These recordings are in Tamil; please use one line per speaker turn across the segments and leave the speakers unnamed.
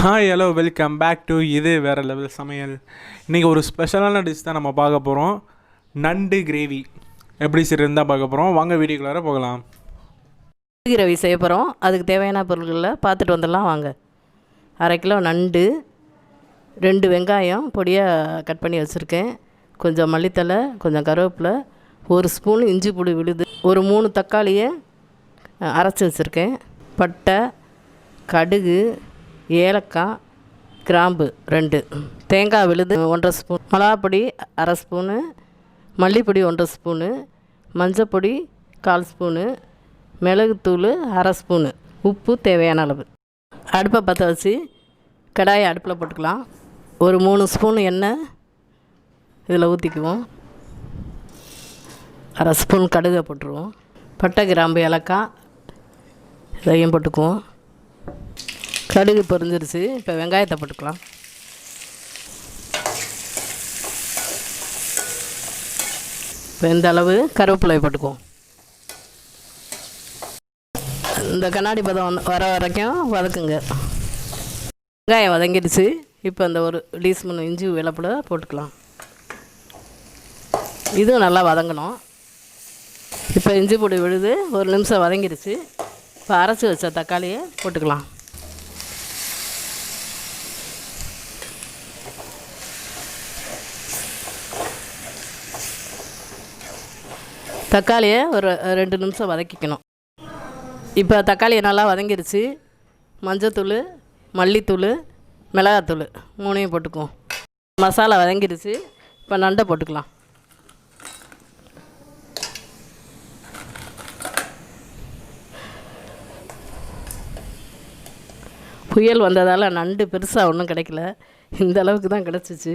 Hi hello welcome back to இது வேறு லெவல் சமையல். இன்றைக்கி ஒரு ஸ்பெஷலான டிஷ் தான் நம்ம பார்க்க போகிறோம். நண்டு கிரேவி எப்படி செய்யறது தான் பார்க்க போகிறோம். வாங்க வீடியோக்குள்ளார போகலாம்.
நண்டு கிரேவி செய்ய போகிறோம். அதுக்கு தேவையான பொருட்களில் பார்த்துட்டு வந்துடலாம் வாங்க. 1/2 கிலோ நண்டு, 2 வெங்காயம் பொடியாக கட் பண்ணி வச்சுருக்கேன், கொஞ்சம் மல்லித்தலை, கொஞ்சம் கருவேப்பிலை, 1 ஸ்பூன் இஞ்சி பூண்டு விழுது, ஒரு 3 தக்காளியை அரைச்சி வச்சுருக்கேன், பட்டை, கடுகு, ஏலக்காய், கிராம்பு 2, தேங்காய் விழுது 1/2 ஸ்பூன், மிளகாப்பொடி 1/2 ஸ்பூனு, மல்லிப்பொடி 1/2 ஸ்பூனு, மஞ்சப்பொடி 1/4 ஸ்பூனு, மிளகுத்தூள் 1/2 ஸ்பூனு, உப்பு தேவையான அளவு. அடுப்பை பற்ற வச்சு கடாயை அடுப்பில் போட்டுக்கலாம். ஒரு 3 ஸ்பூன் எண்ணெய் இதில் ஊற்றிக்குவோம். 1/2 ஸ்பூன் கடுகை போட்டுருவோம். பட்டை, கிராம்பு, ஏலக்காய் இதையும் போட்டுக்குவோம். கடுகு பொரிஞ்சிருச்சு. இப்போ வெங்காயத்தை போட்டுக்கலாம். இப்போ இந்த அளவு கருவேப்பிலை போட்டுக்குவோம். இந்த கண்ணாடி பதம் வர வரைக்கும் வதக்குங்க. வெங்காயம் வதங்கிடுச்சு. இப்போ இந்த ஒரு டீஸ்பூன் இஞ்சி வெள்ளப்பூட போட்டுக்கலாம். இதுவும் நல்லா வதங்கணும். இப்போ இஞ்சி பொடி விழுது 1 நிமிஷம் வதங்கிடுச்சு. இப்போ அரைச்சி வச்ச தக்காளியை போட்டுக்கலாம். தக்காளியை ஒரு 2 நிமிஷம் வதக்கிக்கணும். இப்போ தக்காளியை நல்லா வதங்கிடுச்சு. மஞ்சத்தூள், மல்லித்தூள், மிளகாத்தூள் 3ஐயும் போட்டுக்குவோம். மசாலா வதங்கிடுச்சு. இப்போ நண்டை போட்டுக்கலாம். புயல் வந்ததால் நண்டு பெருசாக ஒன்றும் கிடைக்கல, இந்த அளவுக்கு தான் கிடச்சிச்சு.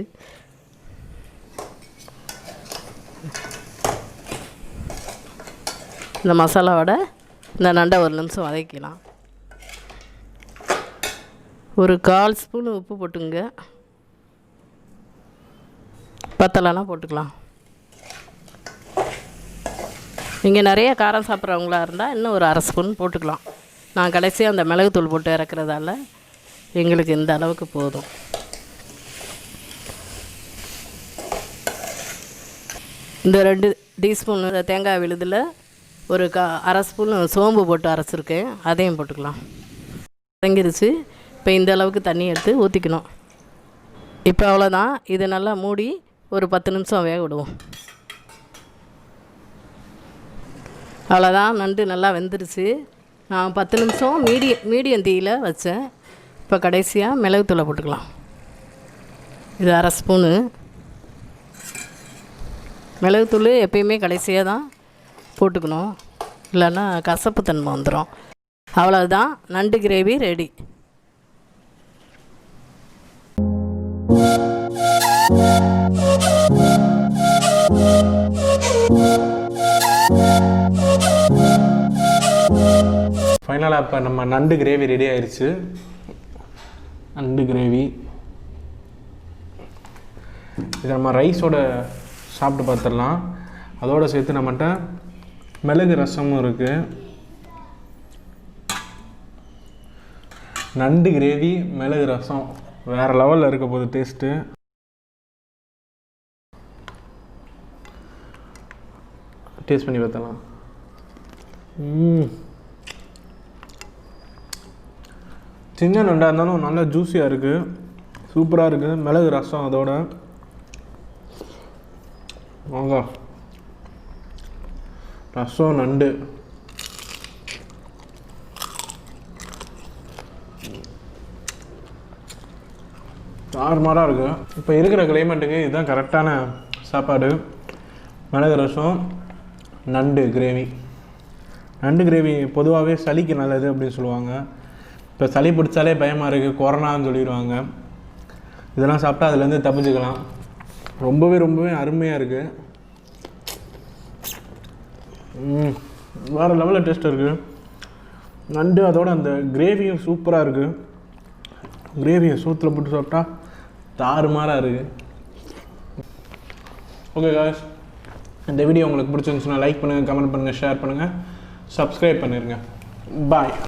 இந்த மசாலாவோட இந்த நண்டை 1 நிமிஷம் வதக்கிக்கலாம். ஒரு 1/4 ஸ்பூன் உப்பு போட்டுங்க. பத்தலைனா போட்டுக்கலாம். நீங்கள் நிறைய காரம் சாப்பிட்றவங்களா இருந்தால் இன்னும் ஒரு 1/2 ஸ்பூன் போட்டுக்கலாம். நான் கடைசியாக அந்த மிளகுத்தூள் போட்டு இறக்குறதால எங்களுக்கு இந்த அளவுக்கு போதும். இந்த 2 டீஸ்பூன் தேங்காய் விழுதில் ஒரு 1/2 ஸ்பூன் சோம்பு போட்டு அரைச்சிருக்கேன், அதையும் போட்டுக்கலாம். வதங்கிருச்சு. இப்போ இந்த அளவுக்கு தண்ணி எடுத்து ஊற்றிக்கணும். இப்போ அவ்வளோதான். இதை நல்லா மூடி ஒரு 10 நிமிஷம் வேக விடுவோம். அவ்வளோதான், நண்டு நல்லா வெந்துருச்சு. நான் 10 நிமிஷம் மீடியம் தீயில் வச்சேன். இப்போ கடைசியாக மிளகுத்தூளை போட்டுக்கலாம். இது 1/2 ஸ்பூனு. மிளகுத்தூள் எப்பயுமே கடைசியாக தான் போட்டுக்கணும், இல்லைன்னா கசப்பு தன்மை வந்துடும். அவ்வளோதான், நண்டு கிரேவி ரெடி.
ஃபைனலாக இப்போ நம்ம நண்டு கிரேவி ரெடி ஆயிடுச்சு. நண்டு கிரேவி இதை நம்ம ரைஸோட சாப்பிட்டு பார்த்துடலாம். அதோடு சேர்த்து நம்மகிட்ட மிளகு ரசமும் இருக்குது. நண்டு கிரேவி, மிளகு ரசம் வேறு லெவலில் இருக்க போகுது டேஸ்ட்டு. டேஸ்ட் பண்ணி பார்த்தலாம். சின்ன நண்டாக இருந்தாலும் நல்லா ஜூஸியாக இருக்குது, சூப்பராக இருக்குது. மிளகு ரசம் அதோட வாங்க, ரசம் நண்டு தாறுமாறாக இருக்குது. இப்போ இருக்கிற கிளைமேட்டுக்கு இதுதான் கரெக்டான சாப்பாடு. மிளகு ரசம், நண்டு கிரேவி. நண்டு கிரேவி பொதுவாகவே சளிக்கு நல்லது அப்படின்னு சொல்லுவாங்க. இப்போ சளி பிடிச்சாலே பயமாக இருக்குது, கொரோனான்னு சொல்லிடுவாங்க. இதெல்லாம் சாப்பிட்டா அதுலேருந்து தப்பிச்சுக்கலாம். ரொம்பவே அருமையாக இருக்குது. வேறு லெவலில் டேஸ்ட் இருக்குது நண்டு. அதோட அந்த கிரேவியும் சூப்பராக இருக்குது. கிரேவியை சூத்தில் போட்டு சாப்பிட்டா தாறுமாறாக இருக்குது. ஓகே காய்ஸ், இந்த வீடியோ உங்களுக்கு பிடிச்சிருந்துச்சுன்னா லைக் பண்ணுங்கள், கமெண்ட் பண்ணுங்கள், ஷேர் பண்ணுங்கள், சப்ஸ்கிரைப் பண்ணிடுங்க. பாய்.